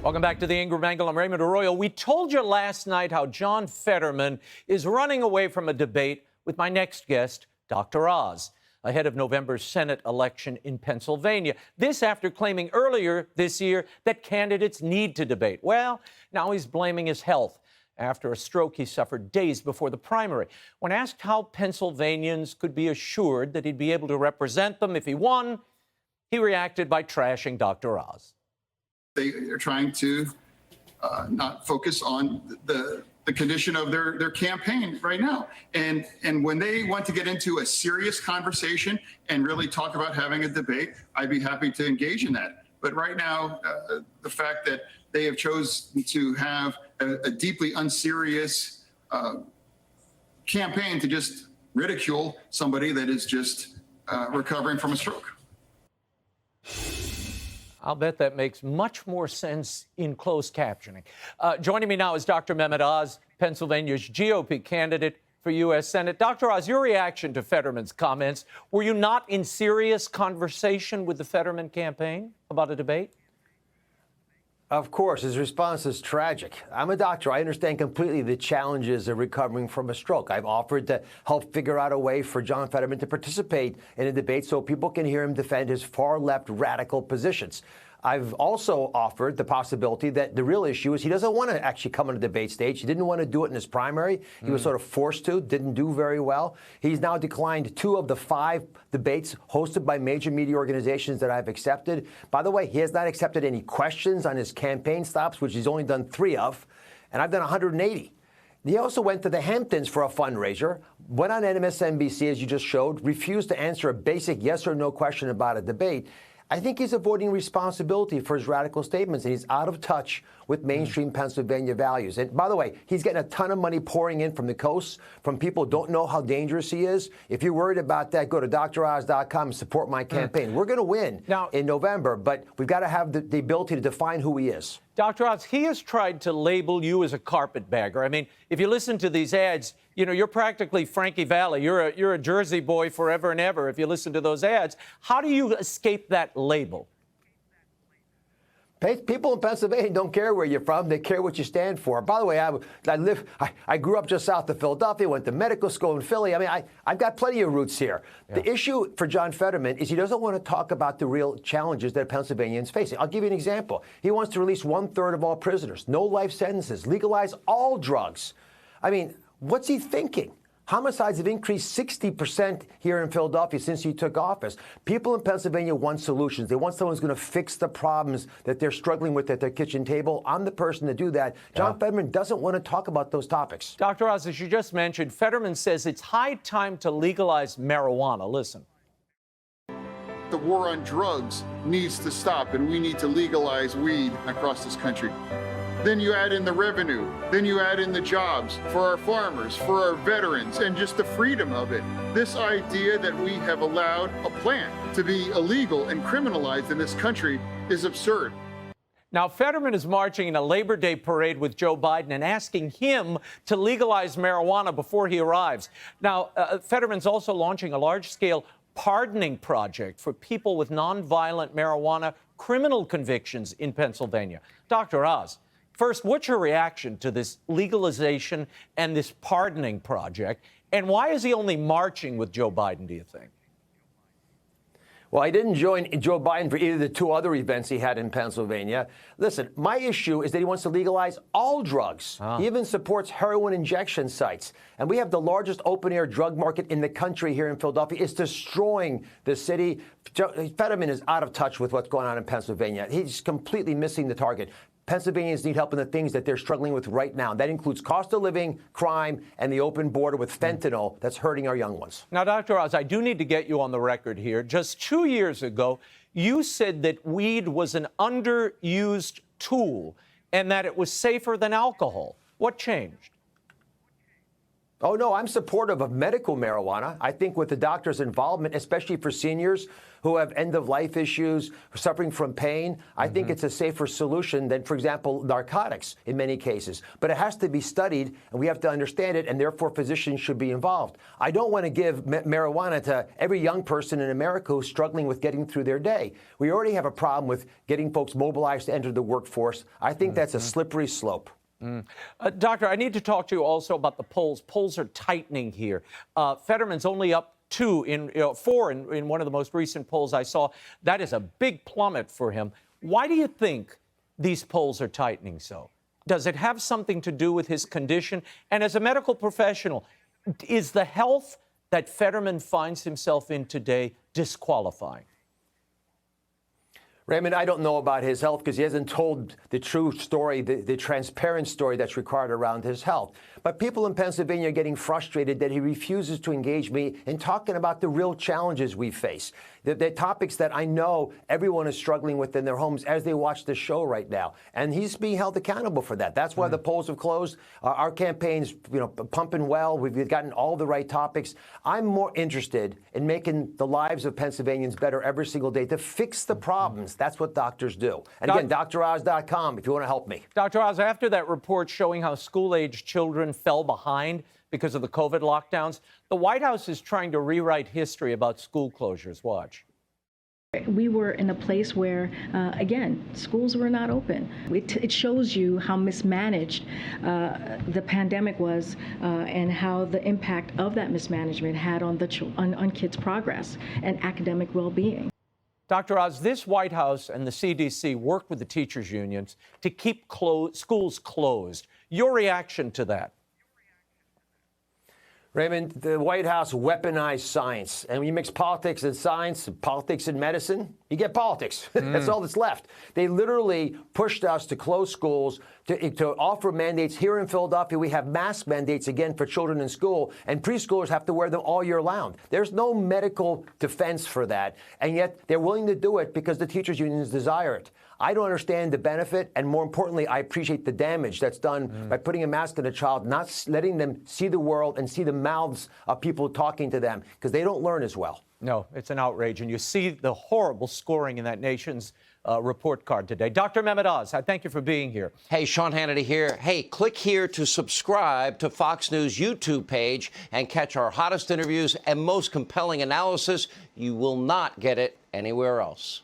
Welcome back to the Ingraham Angle. I'm Raymond Arroyo. We told you last night how John Fetterman is running away from a debate with my next guest, Dr. Oz, ahead of November's Senate election in Pennsylvania. This after claiming earlier this year that candidates need to debate. Well, now he's blaming his health after a stroke he suffered days before the primary. When asked how Pennsylvanians could be assured that he'd be able to represent them if he won, he reacted by trashing Dr. Oz. They are trying to not focus on the condition of their campaign right now. And when they want to get into a serious conversation and really talk about having a debate, I'd be happy to engage in that. But right now, the fact that they have chosen to have a deeply unserious campaign to just ridicule somebody that is just recovering from a stroke. I'll bet that makes much more sense in closed captioning. Joining me now is Dr. Mehmet Oz, Pennsylvania's GOP candidate for U.S. Senate. Dr. Oz, your reaction to Fetterman's comments, were you not in serious conversation with the Fetterman campaign about a debate? Of course. His response is tragic. I'm a doctor. I understand completely the challenges of recovering from a stroke. I've offered to help figure out a way for John Fetterman to participate in a debate so people can hear him defend his far-left radical positions. I've also offered the possibility that the real issue is he doesn't want to actually come on the debate stage. He didn't want to do it in his primary. He was sort of forced to, didn't do very well. He's now declined 2 of the 5 debates hosted by major media organizations that I've accepted. By the way, he has not accepted any questions on his campaign stops, which he's only done 3 of, and I've done 180. He also went to the Hamptons for a fundraiser, went on MSNBC, as you just showed, refused to answer a basic yes or no question about a debate. I think he's avoiding responsibility for his radical statements, and he's out of touch with mainstream Pennsylvania values. And by the way, he's getting a ton of money pouring in from the coast, from people who don't know how dangerous he is. If you're worried about that, go to DrOz.com and support my campaign. We're going to win in November, but we've got to have the ability to define who he is. Dr. Oz, he has tried to label you as a carpetbagger. I mean, if you listen to these ads, you know, you're practically Frankie Valli. You're a Jersey boy forever and ever if you listen to those ads. How do you escape that label? People in Pennsylvania don't care where you're from. They care what you stand for. By the way, I grew up just south of Philadelphia, went to medical school in Philly. I mean, I've got plenty of roots here. Yeah. The issue for John Fetterman is he doesn't want to talk about the real challenges that Pennsylvanians face. I'll give you an example. He wants to release 1/3 of all prisoners, no life sentences, legalize all drugs. I mean, what's he thinking? Homicides have increased 60% here in Philadelphia since he took office. People in Pennsylvania want solutions. They want someone who's going to fix the problems that they're struggling with at their kitchen table. I'm the person to do that. John Fetterman doesn't want to talk about those topics. Dr. Oz, as you just mentioned, Fetterman says it's high time to legalize marijuana. Listen. The war on drugs needs to stop, and we need to legalize weed across this country. Then you add in the revenue, then you add in the jobs for our farmers, for our veterans, and just the freedom of it. This idea that we have allowed a plant to be illegal and criminalized in this country is absurd. Now, Fetterman is marching in a Labor Day parade with Joe Biden and asking him to legalize marijuana before he arrives. Now, Fetterman's also launching a large-scale pardoning project for people with nonviolent marijuana criminal convictions in Pennsylvania. Dr. Oz, first, what's your reaction to this legalization and this pardoning project? And why is he only marching with Joe Biden, do you think? Well, I didn't join Joe Biden for either of the 2 other events he had in Pennsylvania. Listen, my issue is that he wants to legalize all drugs. He even supports heroin injection sites. And we have the largest open-air drug market in the country here in Philadelphia. It's destroying the city. Fetterman is out of touch with what's going on in Pennsylvania. He's completely missing the target. Pennsylvanians need help in the things that they're struggling with right now. That includes cost of living, crime, and the open border with fentanyl that's hurting our young ones. Now, Dr. Oz, I do need to get you on the record here. Just 2 years ago, you said that weed was an underused tool and that it was safer than alcohol. What changed? Oh, no, I'm supportive of medical marijuana. I think with the doctor's involvement, especially for seniors who have end-of-life issues, suffering from pain, I think it's a safer solution than, for example, narcotics in many cases. But it has to be studied, and we have to understand it, and therefore physicians should be involved. I don't want to give marijuana to every young person in America who's struggling with getting through their day. We already have a problem with getting folks mobilized to enter the workforce. I think that's a slippery slope. Doctor, I need to talk to you also about the polls. Polls are tightening here. Fetterman's only up 4 in one of the most recent polls I saw. That is a big plummet for him. Why do you think these polls are tightening so? Does it have something to do with his condition? And as a medical professional, is the health that Fetterman finds himself in today disqualifying? Raymond, I don't know about his health because he hasn't told the true story, the transparent story that's required around his health. But people in Pennsylvania are getting frustrated that he refuses to engage me in talking about the real challenges we face, the topics that I know everyone is struggling with in their homes as they watch this show right now. And he's being held accountable for that. That's why the polls have closed. Our campaign's pumping well. We've gotten all the right topics. I'm more interested in making the lives of Pennsylvanians better every single day to fix the problems. That's what doctors do. And again, DrOz.com if you want to help me. Dr. Oz, after that report showing how school-age children fell behind because of the COVID lockdowns, the White House is trying to rewrite history about school closures. Watch. We were in a place where, again, schools were not open. It shows you how mismanaged the pandemic was and how the impact of that mismanagement had on on kids' progress and academic well-being. Dr. Oz, this White House and the CDC worked with the teachers' unions to keep schools closed. Your reaction to that? Raymond, the White House weaponized science. And when you mix politics and science, politics and medicine, you get politics. That's all that's left. They literally pushed us to close schools, to offer mandates. Here in Philadelphia, we have mask mandates again for children in school, and preschoolers have to wear them all year round. There's no medical defense for that, and yet they're willing to do it because the teachers' unions desire it. I don't understand the benefit, and more importantly, I appreciate the damage that's done by putting a mask on a child, not letting them see the world and see the mouths of people talking to them, because they don't learn as well. No, it's an outrage, and you see the horrible scoring in that nation's report card today. Dr. Mehmet Oz, I thank you for being here. Hey, Sean Hannity here. Hey, click here to subscribe to Fox News YouTube page and catch our hottest interviews and most compelling analysis. You will not get it anywhere else.